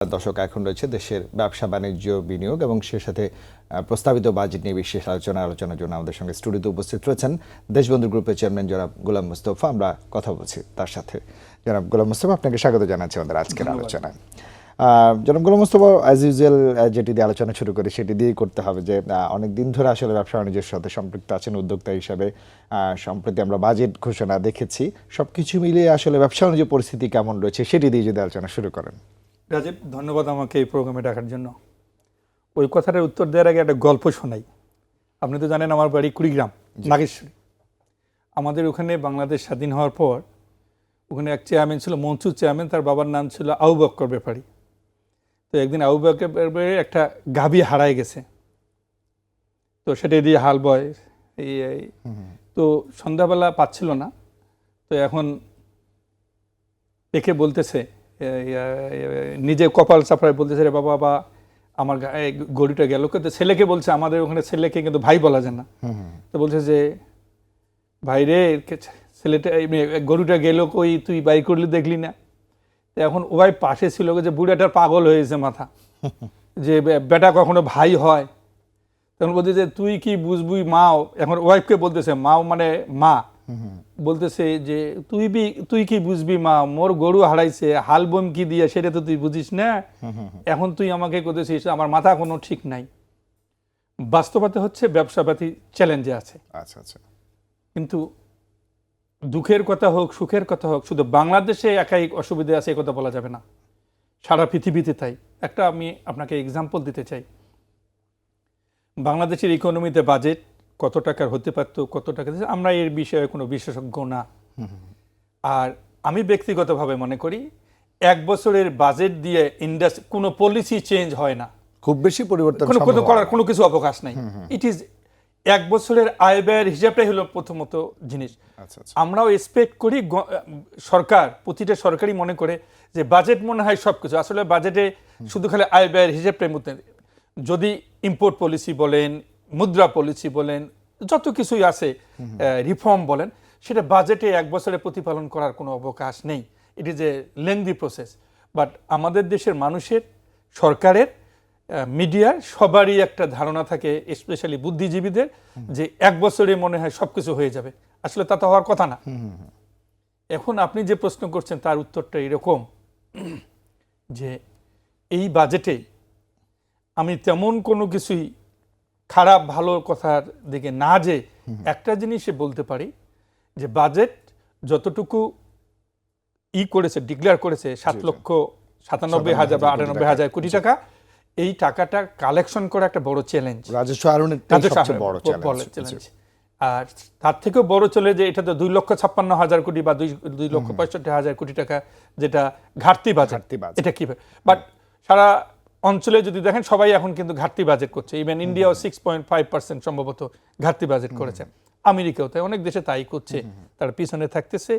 দর্শক এখন রয়েছে দেশের ব্যবসা বাণিজ্য বিনিয়োগ এবং সে সাথে প্রস্তাবিত বাজেট নিয়ে বিশেষ আলোচনার জন্য আমাদের সঙ্গে স্টুডিওতে উপস্থিত রয়েছেন দেশবন্ধু গ্রুপের চেয়ারম্যান জনাব গোলাম মোস্তফা। আমরা কথা বলছি তার সাথে। জনাব গোলাম মোস্তফা, আপনাকে স্বাগত জানাচ্ছি আমাদের আজকের আলোচনায়। জনাব গোলাম মোস্তফা, অ্যাজ ইউজুয়াল যেটি দিয়ে আলোচনা শুরু করি সেটি দিয়েই করতে হবে যে অনেক দিন ধরে আসলে ব্যবসা বাণিজ্যের সাথে সম্পৃক্ত আছেন উদ্যোক্তা হিসাবে। সম্প্রতি আমরা বাজেট ঘোষণা দেখেছি, সবকিছু মিলিয়ে আসলে ব্যবসা বাণিজ্য পরিস্থিতি কেমন রয়েছে সেটি দিয়ে যদি আলোচনা শুরু করেন। রাজীব, ধন্যবাদ আমাকে এই প্রোগ্রামে ডাকার জন্য। ওই কথাটার উত্তর দেওয়ার আগে একটা গল্প শোনাই। আপনি তো জানেন আমার বাড়ি কুড়িগ্রাম, নাগেশ্বরী। আমাদের ওখানে বাংলাদেশ স্বাধীন হওয়ার পর ওখানে এক চেয়ারম্যান ছিল, মনসুর চেয়ারম্যান, তার বাবার নাম ছিল আবু বক্কর ব্যাপারী। তো একদিন আবু বক্কর ব্যাপারী একটা গাভী হারায় গেছে, তো সেটাই দিয়ে হাল বয়। তো সন্ধ্যাবেলা পাচ্ছিল না, তো এখন দেখে বলতেছে, নিজে কপাল চাপড়ায় বলতেছে, রে বাবা বা আমার গরুটা গেল। কিন্তু ছেলেকে বলছে, আমাদের ওখানে ছেলেকে কিন্তু ভাই বলা যায় না, তো বলছে যে ভাই রে, ছেলেটা গরুটা গেল কই, তুই বাই করলি দেখলি না? তো এখন ও ভাই পাশে ছিল যে বুড়াটার পাগল হয়েছে মাথা, যে বেটা কখনো ভাই হয়? তখন বলছে যে তুই কি বুঝবি মাও। এখন ওয়াইফকে বলতেছে, মাও মানে মা, বলতেছে যে তুই কি বুঝবি মা, মোর গরু হারাইছে, হাল বম কি দিয়ে, সেটা তো তুই বুঝিস না। এখন তুই আমাকে করতেছিস, আমার মাথা কোনো ঠিক নাই। বাস্তবতা হচ্ছে ব্যবসাপাতি চ্যালেঞ্জে আছে। আচ্ছা আচ্ছা। কিন্তু দুঃখের কথা হোক, সুখের কথা হোক, শুধু বাংলাদেশে একাই অসুবিধা আছে এ কথা বলা যাবে না, সারা পৃথিবীতে তাই। একটা আমি আপনাকে এক্সাম্পল দিতে চাই। বাংলাদেশের ইকোনমিতে বাজেট কত টাকার হতে পারত, কত টাকা, আমরা এর বিষয়ে কোনো বিশেষজ্ঞ না। আর আমি ব্যক্তিগতভাবে মনে করি 1 বছরের বাজেট দিয়ে ইন্ডাস্ট্রি কোনো পলিসি চেঞ্জ হয় না, খুব বেশি পরিবর্তন করার কোনো কিছু অবকাশ নাই। ইট ইজ 1 বছরের আয় ব্যয়ের হিসাবটাই হলো প্রথমত জিনিস। আমরাও এক্সপেক্ট করি সরকার, প্রতিটা সরকারই মনে করে যে বাজেট মনে হয় সবকিছু। আসলে বাজেটে শুধু খালি আয় ব্যয়ের হিসাবটাই মধ্যে, যদি ইম্পোর্ট পলিসি বলেন, মুদ্রা পলিসি বলেন, যত কিছুই আছে, রিফর্ম বলেন, সেটা বাজেটে 1 বছরে প্রতিপালন করার কোনো অবকাশ নেই। It is a lengthy process. But আমাদের দেশের মানুষের, সরকারের, মিডিয়ার সবারই একটা ধারণা থাকে, স্পেশালি বুদ্ধিজীবীদের, যে 1 বছরে মনে হয় সবকিছু হয়ে যাবে। আসলে তা তো হওয়ার কথা না। এখন আপনি যে প্রশ্ন করছেন তার উত্তরটা এরকম যে এই বাজেটে আমি তেমন কোনো কিছুই খারাপ ভালো কথার দিকে না, যে একটা জিনিসে বলতে পারি যে বাজেট যতটুকু করেছে, ডিক্লেয়ার করেছে 7,97,000 বা 98,000 কোটি টাকা, এই টাকাটা কালেকশন করা একটা বড় চ্যালেঞ্জ, রাজস্ব আরোহণের সবচেয়ে বড় চ্যালেঞ্জ। আর তার থেকেও বড় চলে যে এটা তো 2,56,000 কোটি বা 2,65,000 কোটি টাকা, যেটা ঘাটতি বাজেট। এটা কি, বাট সারা অঞ্চলে যদি দেখেন সবাই এখন কিন্তু ঘাটতি বাজেট করছে। ইভেন ইন্ডিয়াও 6.5% সম্ভবত ঘাটতি বাজেট করেছে, আমেরিকাও তাই, অনেক দেশে তাই করছে। তারা পিছনে থাকতেছে,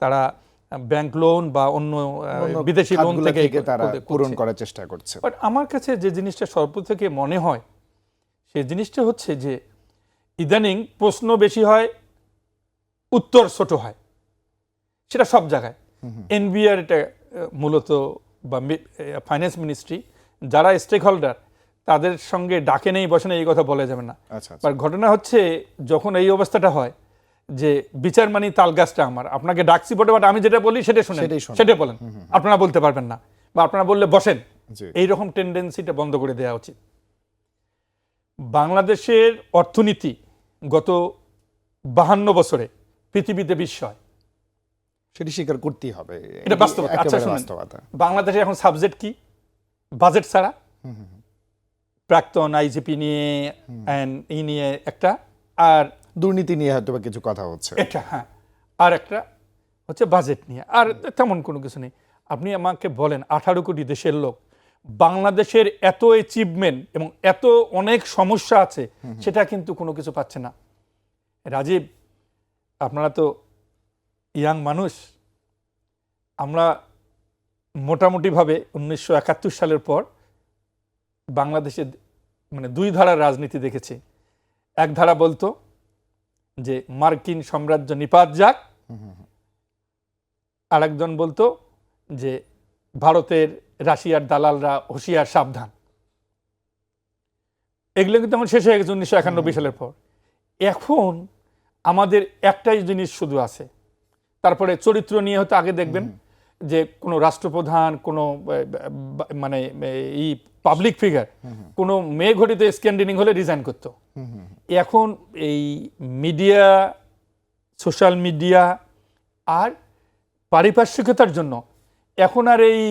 তারা ব্যাংক লোন বা অন্য বিদেশি লোন থেকে তারা পূরণ করার চেষ্টা করছে। বাট আমার কাছে যে জিনিসটা সর্ব থেকে মনে হয়, সেই জিনিসটা হচ্ছে যে ইদানিং প্রশ্ন বেশি হয়, উত্তর ছোট হয়। সেটা সব জায়গায়। এনবিআর এটা মূলত, বা ফাইন্যান্স মিনিস্ট্রি, যারা স্টেক হোল্ডার, তাদের সঙ্গে ডাকে নেই, বসে নেই, এই কথা বলা যাবে না। বাট ঘটনা হচ্ছে যখন এই অবস্থাটা হয় যে বিচার মানি তাল গাছটা আমার, আপনাকে ডাকছি বটে, বাট আমি যেটা বলি সেটা শুনে, সেটা বলেন, আপনারা বলতে পারবেন না, বা আপনারা বললে বসেন, এইরকম টেন্ডেন্সিটা বন্ধ করে দেওয়া উচিত। বাংলাদেশের অর্থনীতি গত 52 বছরে পৃথিবীতে বিস্ময়, সেটি স্বীকার করতেই হবে, এটা বাস্তবতা। আচ্ছা শুনুন, বাংলাদেশে এখন সাবজেক্ট কি? বাজেট ছাড়া প্রাক্তন আইজিপি নিয়ে নিয়ে একটা, আর দুর্নীতি নিয়ে হয়তো কিছু কথা হচ্ছে, এটা, হ্যাঁ, আর একটা হচ্ছে বাজেট নিয়ে, আর তেমন কোনো কিছু নেই। আপনি আমাকে বলেন 18 কোটি দেশের লোক, বাংলাদেশের এত অ্যাচিভমেন্ট এবং এত অনেক সমস্যা আছে, সেটা কিন্তু কোনো কিছু পাচ্ছে না। রাজীব, আপনারা তো ইয়াং মানুষ, আমরা মোটামুটিভাবে 1971 সালের পর বাংলাদেশে মানে 2 ধারার রাজনীতি দেখেছি। এক ধারা বলতো যে মার্কিন সাম্রাজ্য নিপাত যাক, আরেকজন বলতো যে ভারতের রাশিয়ার দালালরা হুঁশিয়ার সাবধান, এগুলো কিন্তু আমার শেষ হয়ে গেছে 1991 সালের পর। এখন আমাদের একটাই জিনিস শুধু আছে, তারপরে চরিত্র নিয়ে হয়তো আগে দেখবেন যে কোনো রাষ্ট্রপ্রধান, কোনো মানে এই পাবলিক ফিগার, কোনো মেয়ে ঘটিত স্ক্যান্ডেলিং হলে রিজাইন করতো। এখন এই মিডিয়া, সোশ্যাল মিডিয়া আর পারিপার্শ্বিকতার জন্য এখন আর এই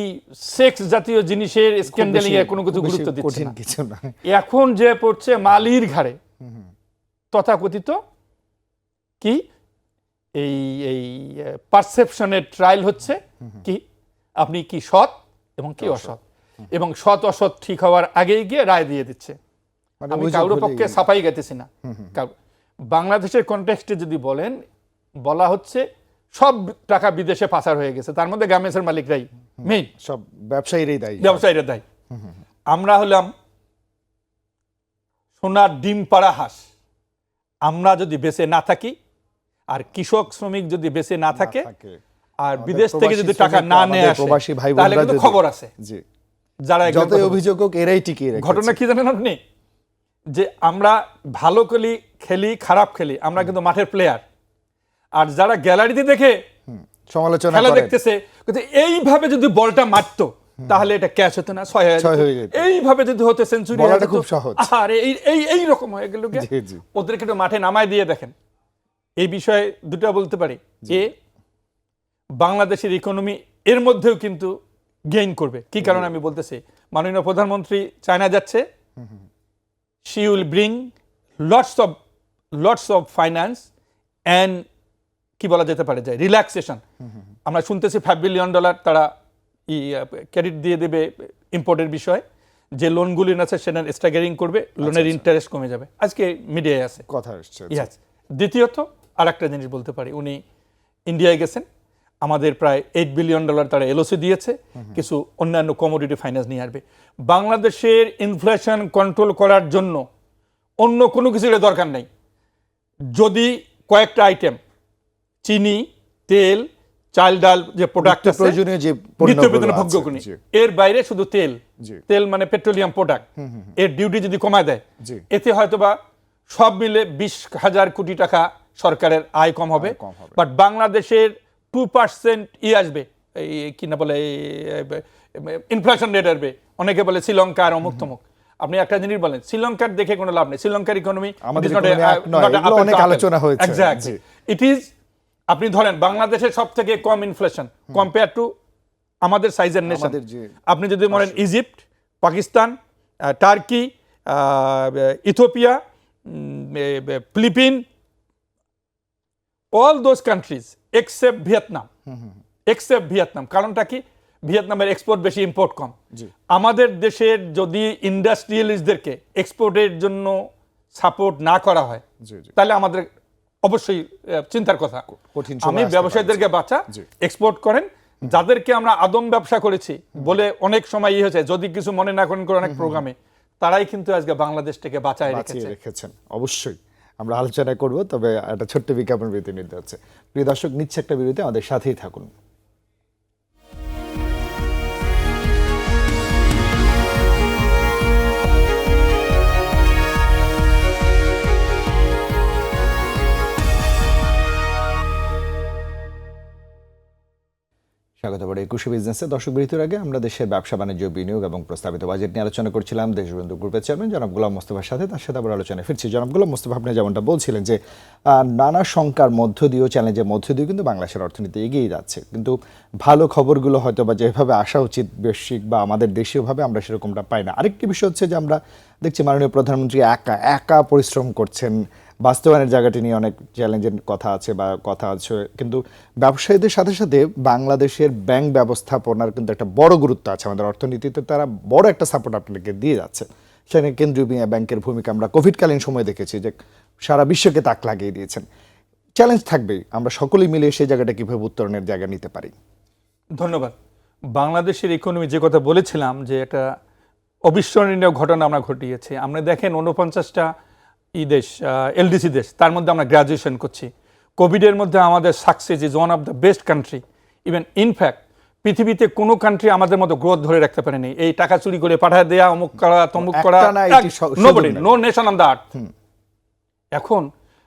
সেক্স জাতীয় জিনিসের স্ক্যান্ডেলিং এর কোনো কিছু গুরুত্ব দিচ্ছে না। এখন যে পড়ছে মালির ঘাড়ে তথাকথিত কি এই এই পারসেপশনের ট্রায়াল হচ্ছে কি আপনি কি সৎ এবং কি অসৎ, এবং সৎ অসৎ ঠিক হওয়ার আগেই গিয়ে রায় দিয়ে দিচ্ছে। আমি কারোর পক্ষে সাফাই গাইতেছি না। বাংলাদেশের কনটেক্সটে যদি বলা হচ্ছে সব টাকা বিদেশে পাচার হয়ে গেছে, তার মধ্যে গার্মেন্টসের মালিকরাই মেইন, সব ব্যবসায়ীরাই দায়ী। আমরা হলাম সোনার ডিম পাড়া হাঁস। আমরা যদি বেঁচে না থাকি, আর কৃষক শ্রমিক যদি বেঁচে না থাকে, আর বিদেশ থেকে যদি টাকা না নিয়ে আসে, তাহলে কিন্তু খবর আছে যারা যতই অভিযোগ হোক এরাই টিকিয়ে রাখে। ঘটনা কি জানেন আপনি, যে আমরা ভালো খেলি খারাপ খেলি, আমরা কিন্তু মাঠের প্লেয়ার, আর যারা গ্যালারিতে দেখে সমালোচনা খেলা দেখতেছে, কিন্তু এইভাবে যদি বলটা মারতো তাহলে এটা ক্যাচ হতো না, 6 হয়ে যেত। এইভাবে যদি হতো সেঞ্চুরি হতো, খুব সহজ। আর এই রকম হয়ে গেল। ওদেরকে একটু মাঠে নামায় দিয়ে দেখেন। এই বিষয়ে দুটা বলতে পারি যে বাংলাদেশের ইকোনমি এর মধ্যেও কিন্তু গেইন করবে। কি কারণে আমি বলতেছি, মাননীয় প্রধানমন্ত্রী চায়না যাচ্ছে, she will bring lots of finance and কি বলা যেতে পারে যায় রিল্যাক্সেশন। আমরা শুনতেছি $5 বিলিয়ন তারা ক্রেডিট দিয়ে দেবে ইম্পোর্টের বিষয়ে, যে লোনগুলি আছে সেটা স্ট্যাগারিং করবে, লোনের ইন্টারেস্ট কমে যাবে, আজকে মিডিয়ায় আছে কথা আসছে। দ্বিতীয়ত আর একটা জিনিস বলতে পারি, উনি ইন্ডিয়ায় গেছেন, আমাদের প্রায় $8 বিলিয়ন তারা এলওসি দিয়েছে, কিছু অন্যান্য কমোডিটি ফাইন্যান্স নিয়ে আসবে। বাংলাদেশের ইনফ্লেশন কন্ট্রোল করার জন্য অন্য কোনো কিছুর দরকার নেই। যদি কয়েকটা আইটেম, চিনি, তেল, চাল, ডাল, যে প্রোডাক্ট আছে, প্রয়োজনীয় যে ভোগ্যগুণী, এর বাইরে শুধু তেল মানে পেট্রোলিয়াম প্রোডাক্ট, এর ডিউটি যদি কমায় দেয়, এতে হয়তোবা সব মিলে 20,000 কোটি টাকা সরকারের আয় কম হবে। বাট বাংলাদেশের 2% আসবে, এই কি না বলে ইনফ্লেশন রেট আসবে। অনেকে বলে শ্রীলঙ্কা আর অমুক তমুক। আপনি একটা জিনিস বলেন, শ্রীলঙ্কার দেখে কোনো লাভ নেই। শ্রীলঙ্কার ইকোনমি অনেক আলোচনা হয়েছে। Exactly it is. আপনি ধরেন বাংলাদেশের সব থেকে কম ইনফ্লেশন কম্পেয়ার টু আমাদের সাইজের নেশন। আপনি যদি বলেন Egypt, Pakistan, turkey, Ethiopia, Philippines, all those countries except Vietnam. কারণটা কি? ভিয়েতনামের এক্সপোর্ট বেশি, ইম্পোর্ট কম। আমাদের দেশের যদি ইন্ডাস্ট্রিয়ালিস্টদেরকে এক্সপোর্টের জন্য সাপোর্ট না করা হয়, তাহলে আমাদের অবশ্যই চিন্তার কথা। আমি ব্যবসায়ীদেরকে বাঁচা, এক্সপোর্ট করেন। যাদেরকে আমরা আদম ব্যবসা করেছি বলে অনেক সময় হয়েছে, যদি কিছু মনে না করেন অনেক প্রোগ্রামে, তারাই কিন্তু আজকে বাংলাদেশটাকে বাঁচায় রেখেছেন। অবশ্যই আমরা আলোচনা করব, তবে একটা ছোট্ট বিজ্ঞাপন বিরতি নিতে হচ্ছে। প্রিয় দর্শক, নিচ্ছে একটা বিরতি, আমাদের সাথেই থাকুন। স্বাগত বড় 21 বিজনেসে। দর্শক, বিরতির আগে আমরা দেশের ব্যবসা বাণিজ্য, বিনিয়োগ এবং প্রস্তাবিত বাজেট নিয়ে আলোচনা করছিলাম দেশবন্ধু গ্রুপের চেয়ারম্যান জনাব গোলাম মোস্তফার সাথে। তার সাথে আবার আলোচনায় ফিরছি। জনাব গোলাম মোস্তফা, আপনি যেমনটা বলছিলেন যে নানা শঙ্কার মধ্য দিয়েও, চ্যালেঞ্জের মধ্য দিয়েও কিন্তু বাংলাদেশের অর্থনীতি এগিয়ে যাচ্ছে, কিন্তু ভালো খবরগুলো হয়তো বা যেভাবে আসা উচিত বৈশ্বিক বা আমাদের দেশীয়ভাবে আমরা সেরকমটা পাই না। আরেকটি বিষয় হচ্ছে যে আমরা দেখছি মাননীয় প্রধানমন্ত্রী একা পরিশ্রম করছেন, বাস্তবায়নের জায়গাটি নিয়ে অনেক চ্যালেঞ্জের কথা আছে, কিন্তু ব্যবসায়ীদের সাথে সাথে বাংলাদেশের ব্যাংক ব্যবস্থাপনার কিন্তু একটা বড় গুরুত্ব আছে আমাদের অর্থনীতিতে। তারা বড় একটা সাপোর্ট আপনাকে দিয়ে যাচ্ছে। সেখানে কেন্দ্রীয় ব্যাংকের ভূমিকা আমরা কোভিডকালীন সময় দেখেছি যে সারা বিশ্বকে তাক লাগিয়ে দিয়েছেন। চ্যালেঞ্জ থাকবেই, আমরা সকলেই মিলে সেই জায়গাটা কীভাবে উত্তরণের জায়গা নিতে পারি? ধন্যবাদ। বাংলাদেশের ইকোনমি যে কথা বলেছিলাম, যে একটা অবিস্মরণীয় ঘটনা আমরা ঘটিয়েছি। আমরা দেখেন 49টা দেশ, এলডিসি দেশ, তার মধ্যে আমরা গ্র্যাজুয়েশন করছি। কোভিডের মধ্যে আমাদের success is one of the best country. Even in fact পৃথিবীতে কোনো কান্ট্রি আমাদের মতো গ্রোথ ধরে রাখতে পারেনি। এই টাকা চুরি করে পাঠায় দেয়া, অমুক করা, তমুক করা, no nation on the earth. এখন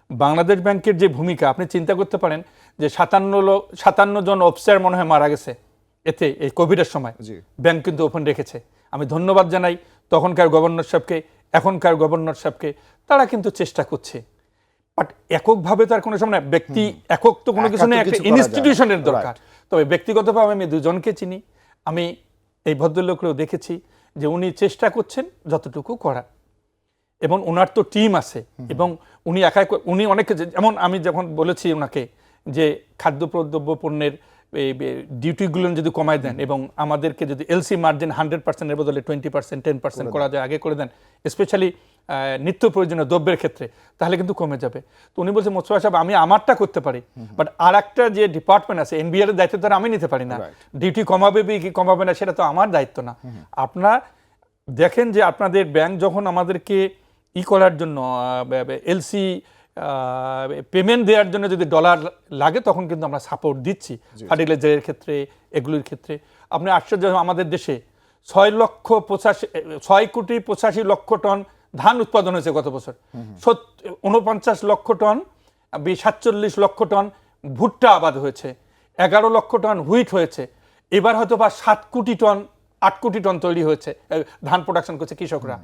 বাংলাদেশ ব্যাংকের যে ভূমিকা, আপনি চিন্তা করতে পারেন যে 57 জন অফিসার মনে হয় মারা গেছে এতে, এই কোভিডের সময় ব্যাংক কিন্তু ওপেন রেখেছে। আমি ধন্যবাদ জানাই তখনকার গভর্নর সাহেবকে, এখনকার গভর্নর সাহেবকে, তারা কিন্তু চেষ্টা করছে। বাট এককভাবে তার কোনো সময় ব্যক্তি একক তো কোনো কিছু নেই, একটা ইনস্টিটিউশনের দরকার। তবে ব্যক্তিগতভাবে আমি দুজনকে চিনি, আমি এই ভদ্রলোককেও দেখেছি যে উনি চেষ্টা করছেন যতটুকু করার, এবং ওনার তো টিম আছে, এবং উনি একাই, উনি অনেকে, যেমন আমি যখন বলেছি ওনাকে যে খাদ্যদ্রব্য পণ্যের ডিউটিগুলো যদি কমায় দেন এবং আমাদেরকে যদি এলসি মার্জিন 100%-এর বদলে 20%, 10% করা যায়, আগে করে দেন, স্পেশালি নিত্য প্রয়োজনীয় দ্রব্যের ক্ষেত্রে, তাহলে কিন্তু কমে যাবে। তো উনি বলছে মোস্তফা সাহেব আমি আমারটা করতে পারি, বাট আর একটা যে ডিপার্টমেন্ট আছে এনবিআর এর দায়িত্ব তারা আমি নিতে পারি না, ডিউটি কমাবে কি কমাবে না সেটা তো আমার দায়িত্ব না। আপনারা দেখেন যে আপনাদের ব্যাংক যখন আমাদেরকে করার জন্য এলসি পেমেন্ট দেওয়ার জন্য যদি ডলার লাগে, তখন কিন্তু আমরা সাপোর্ট দিচ্ছি ফার্টিলাইজারের ক্ষেত্রে, এগুলির ক্ষেত্রে। আপনি আশ্চর্য, আমাদের দেশে 6,85,00,000 টন ধান উৎপাদন হয়েছে গত বছর, 49 লক্ষ টন, 47 লক্ষ টন ভুট্টা আবাদ হয়েছে, 11 লক্ষ টন হুইট হয়েছে, এবার হয়তো বা 7 কোটি টন 8 কোটি টন তৈরি হয়েছে, ধান প্রোডাকশন করছে কৃষকরা।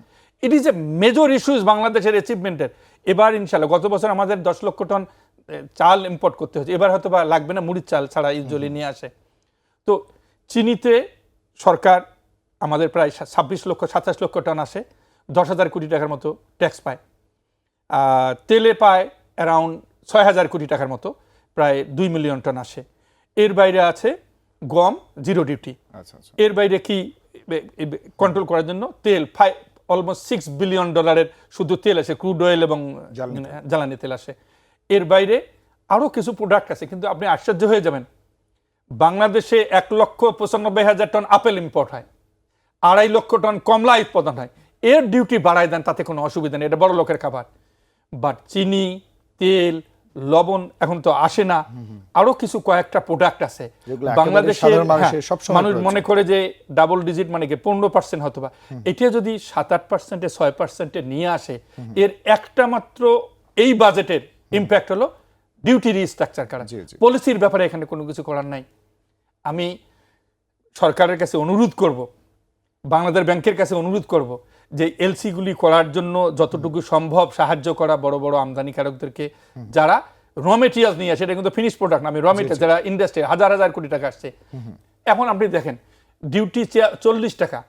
It is a major issues বাংলাদেশের অ্যাচিভমেন্টের। এবার ইনশাল্লাহ, গত বছর আমাদের 10 লক্ষ টন চাল ইম্পোর্ট করতে হচ্ছে, এবার হয়তো বা লাগবে না, মুড়ির চাল ছাড়া ইউজুয়ালি নিয়ে আসে। তো চিনিতে সরকার আমাদের প্রায় 27 লক্ষ টন আসে, 10,000 কোটি টাকার মতো ট্যাক্স পায়। তেলে পায় অ্যারাউন্ড 6,000 কোটি টাকার মতো, প্রায় 2 মিলিয়ন টন আসে। এর বাইরে আছে গম, জিরো ডিউটি। এর বাইরে কি কন্ট্রোল করার জন্য তেল, অলমোস্ট $6 বিলিয়ন শুধু তেল আসে, ক্রুড অয়েল এবং জ্বালানি তেল আসে। এর বাইরে আরও কিছু প্রোডাক্ট আছে, কিন্তু আপনি আশ্চর্য হয়ে যাবেন, বাংলাদেশে 1,95,000 টন আপেল ইম্পোর্ট হয়, 2.5 লক্ষ টন কমলা উৎপাদন হয়। এর ডিউটি বাড়ায় দেন, তাতে কোনো অসুবিধা নেই, এটা বড় লোকের খাবার। বাট চিনি, তেল, লবণ এখন তো আসে না, আরো কিছু কয়েকটা প্রোডাক্ট আছে বাংলাদেশে, মানুষ মনে করে যে ডাবল ডিজিট মানে কি 15% হতো বা, এটা যদি 7-8%, 6% নিয়ে আসে, এর একটা মাত্র এই বাজেটের ইম্প্যাক্ট হলো ডিউটি রিস্ট্রাকচার করা। পলিসির ব্যাপারে এখানে কোনো কিছু করার নাই। আমি সরকারের কাছে অনুরোধ করব, বাংলাদেশ ব্যাংকের কাছে অনুরোধ করব যে এলসিগুলি করার জন্য যতটুকু সম্ভব সাহায্য করা বড় বড় আমদানিকারকদেরকে, যারা র মেটেরিয়ালস নিয়ে আসে, এটা কিন্তু ফিনিশ প্রোডাক্ট না, আমি র মেটেরিয়াল, যারা ইন্ডাস্ট্রি 1,000 কোটি টাকা আসছে। এখন আপনি দেখেন ডিউটি 40 টাকা,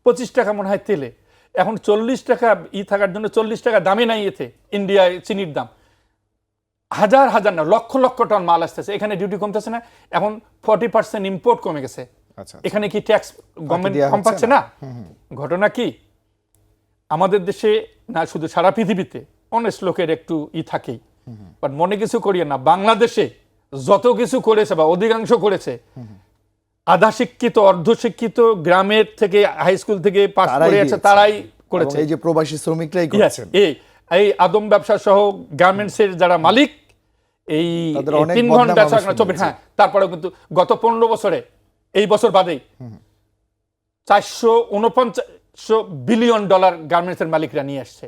25 টাকা মনে হয় তেলে, এখন 40 টাকা থাকার জন্য 40 টাকা দামে নাই এতে ইন্ডিয়ায় চিনির দাম, হাজার হাজার না লক্ষ লক্ষ টন মাল আসতেছে, এখানে ডিউটি কমতেছে না, এখন 40% ইম্পোর্ট কমে গেছে। এখানে কি ট্যাক্স গভর্নমেন্ট কম পাচ্ছে না? ঘটনা কি, আমাদের দেশে না, শুধু সারা পৃথিবীতে অনেস্ট লোকের একটু থাকেই, বাট মনে কিছু করিয়ে না, বাংলাদেশে যত কিছু করেছে বা অধিকাংশ করেছে আধা শিক্ষিত, অর্ধশিক্ষিত, গ্রামের থেকে, হাই স্কুল থেকে পাস করে আছে, তারাই করেছে। এই যে প্রবাসী শ্রমিকরাই করেছেন। এই আদম ব্যবসা সহ গার্মেন্টসের যারা মালিক, এই 3 ঘন্টা 24, হ্যাঁ, তারপরেও কিন্তু গত 15 বছরে, এই বছর বাদেই $449 বিলিয়ন গার্মেন্টসের মালিকরা নিয়ে আসছে,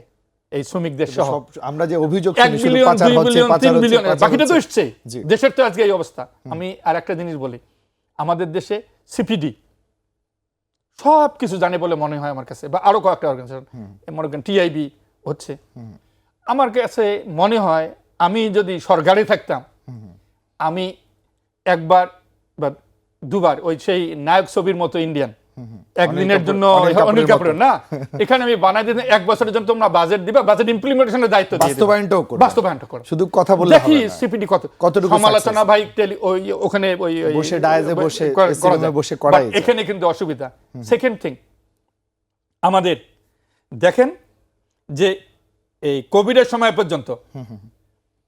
এই শ্রমিকদের সহ। আমরা যে অভিযোগ 1 বিলিয়ন, 2 বিলিয়ন, 3 বিলিয়ন, বাকিটা তো এসছে। দেশের তো আজকে এই অবস্থা। আমি আর একটা জিনিস বলি, আমাদের দেশে সিপিডি সব কিছু জানে বলে মনে হয় আমার কাছে, বা আরো কয়েকটা অর্গানাইজেশন, মনে করেন টিআইবি হচ্ছে, আমার কাছে মনে হয় আমি যদি সরকারে থাকতাম, আমি একবার বা দুবার ওই সেই নায়ক ছবির মতো ইন্ডিয়ান, একদিনের জন্য অনিল কাপুরের না, এখানে আমি বানাই দিই 1 বছরের জন্য তোমরা বাজেট দিবা, বাজেট ইমপ্লিমেন্টেশনের দায়িত্ব দিয়ে বাস্তবায়নটা করো, শুধু কথা বলে দেখি সিপিডি কতটুকু সমালোচনা ভাই ওই ওখানে ওই বসে ডায়াজে বসে করা, এখানে কিন্তু অসুবিধা। সেকেন্ড থিং, আমাদের দেখেন যে এই কোভিডের সময় পর্যন্ত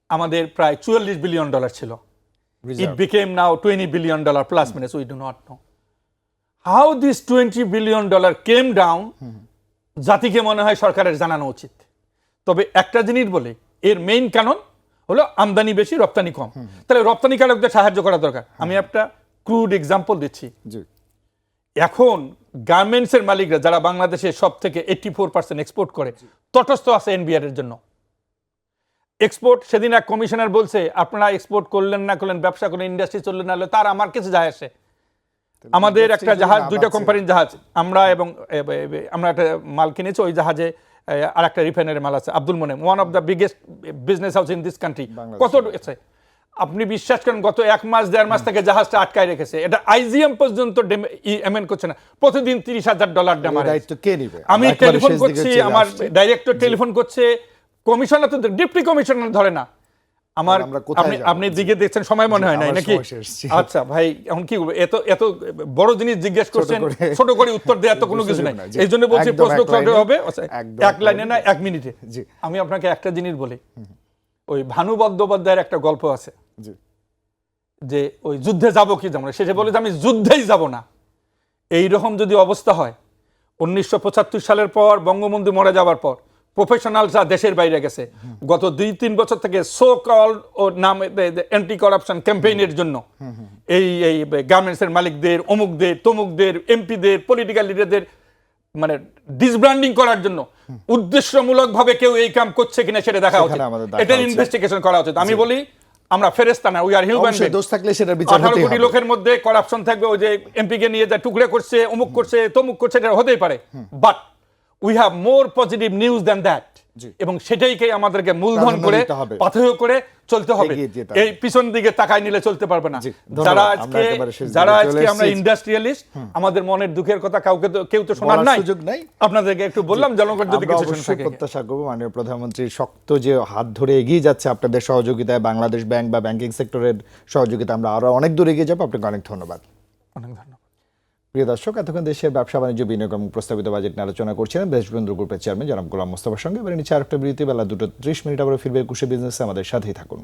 আমাদের প্রায় $44 বিলিয়ন ছিল। It became now $20 billion plus minus, we do not know how this $20 billion came down. জাতিকে মনে হয় সরকারের জানানো উচিত। তবে একটা জিনিস বলে, এর মেইন কারণ হলো আমদানি বেশি, রপ্তানি কম। তাহলে রপ্তানিকারকদের সাহায্য করা দরকার। আমি একটা ক্রুড এক্সাম্পল দিচ্ছি। জি এখন গার্মেন্টসের মালিকরা যারা বাংলাদেশে সব থেকে 84% এক্সপোর্ট করে তটস্থ আছে এনবিআর এর জন্য। এক্সপোর্ট সেদিন এক কমিশনার বলছে আপনারা এক্সপোর্ট করলেন না করলেন, ব্যবসা করলেন, ইন্ডাস্ট্রি চললেন না, তার আমার কিছু যায় আসে। আমাদের একটা জাহাজ, দুইটা কোম্পানির জাহাজ, আমরা একটা মাল কিনেছি, ওই জাহাজে আর একটা রিফাইনারি মাল আছে, Abdul Monem, one of the biggest business house in this country. কত আছে আপনি বিশ্বাস করেন, গত 1 মাস 1.5 মাস থেকে জাহাজটা আটকায় রেখেছে। এটা আইজিএম পর্যন্ত এমএন করছে না, প্রতিদিন $30,000 ড্যামারেজ। দায়িত্ব কে নেবে? আমি টেলিফোন করছি, আমার ডাইরেক্টর টেলিফোন করছে, কমিশনার তো ডিপটি কমিশনার ধরে না আমার। আপনি দিকে দেখছেন, সময় মনে হয় নাই নাকি? আচ্ছা ভাই, এখন কি বলবো, এত এত বড় জিনিস জিজ্ঞেস করছেন, ছোট করে উত্তর দেওয়ার তো কোনো কিছু নাই। এই জন্য বলছি প্রশ্ন হবে 1 লাইনে না 1 মিনিটে। আমি আপনাকে একটা জিনিস বলি, ওই ভানু বন্দ্যোপাধ্যায়ের একটা গল্প আছে যে ওই যুদ্ধে যাব কি যাবো না, শেষে বলে যে আমি যুদ্ধেই যাব না। এইরকম যদি অবস্থা হয়, 1975 সালের পর বঙ্গবন্ধু মরে যাওয়ার পর প্রফেশনালসরা দেশের বাইরে গেছে, গত 2-3 বছর থেকে সো কল ও নাম অ্যান্টি করাপশন ক্যাম্পেইনের জন্য এই গার্মেন্টসের মালিকদের, অমুকদের, তমুকদের, এমপিদের, পলিটিক্যাল লিডারদের মানে ডিসব্র্যান্ডিং করার জন্য উদ্দেশ্যমূলক ভাবে কেউ এই কাম করছে কিনা সেটা দেখা উচিত, এটার ইনভেস্টিগেশন করা উচিত। আমি বলি আমরা ফেরেশতা না, উই আর হিউম্যান বিং। দোষ থাকলে সেটার বিচার হতেই হবে। 18 কোটি লোকের মধ্যে করাপশন থাকবে, ওই যে এমপি কে নিয়ে যা টুকরে করছে, অমুক করছে, তমুক করছে, এটা হতেই পারে, but we have more positive news than that. এবং সেটাইকে আমাদেরকে মূলধন করে পাথেয় করে চলতে হবে, এই পিছন দিকে তাকায় নিলে চলতে পারবে না। যারা আজকে আমরা ইন্ডাস্ট্রিয়ালিস্ট, আমাদের মনের দুঃখের কথা কেউ তো শোনার নাই, আপনাদেরকে একটু বললাম, জনগণ যদি কিছু শুনে থাকে। প্রত্যাশা করব মাননীয় প্রধানমন্ত্রীর শক্ত যে হাত ধরে এগিয়ে যাচ্ছে আপনাদের সহযোগিতায়, বাংলাদেশ ব্যাংক বা ব্যাংকিং সেক্টরের সহযোগিতা, আমরা আরো অনেক দূর এগিয়ে যাবো। আপনাকে অনেক ধন্যবাদ। অনেক ধন্যবাদ। প্রিয় দর্শক, এতক্ষণ দেশের ব্যবসা বাণিজ্য, বিনিয়োগ এবং প্রস্তাবিত বাজেট নিয়ে আলোচনা করছিলেন দেশবন্ধু গ্রুপের চেয়ারম্যান জনাব গোলাম মোস্তফার সঙ্গে। এবারে নিচে আরেকটা বিরতি, বেলা 2:30 আবার ফিরবে একুশে বিজনেসে, আমাদের সাথেই থাকুন।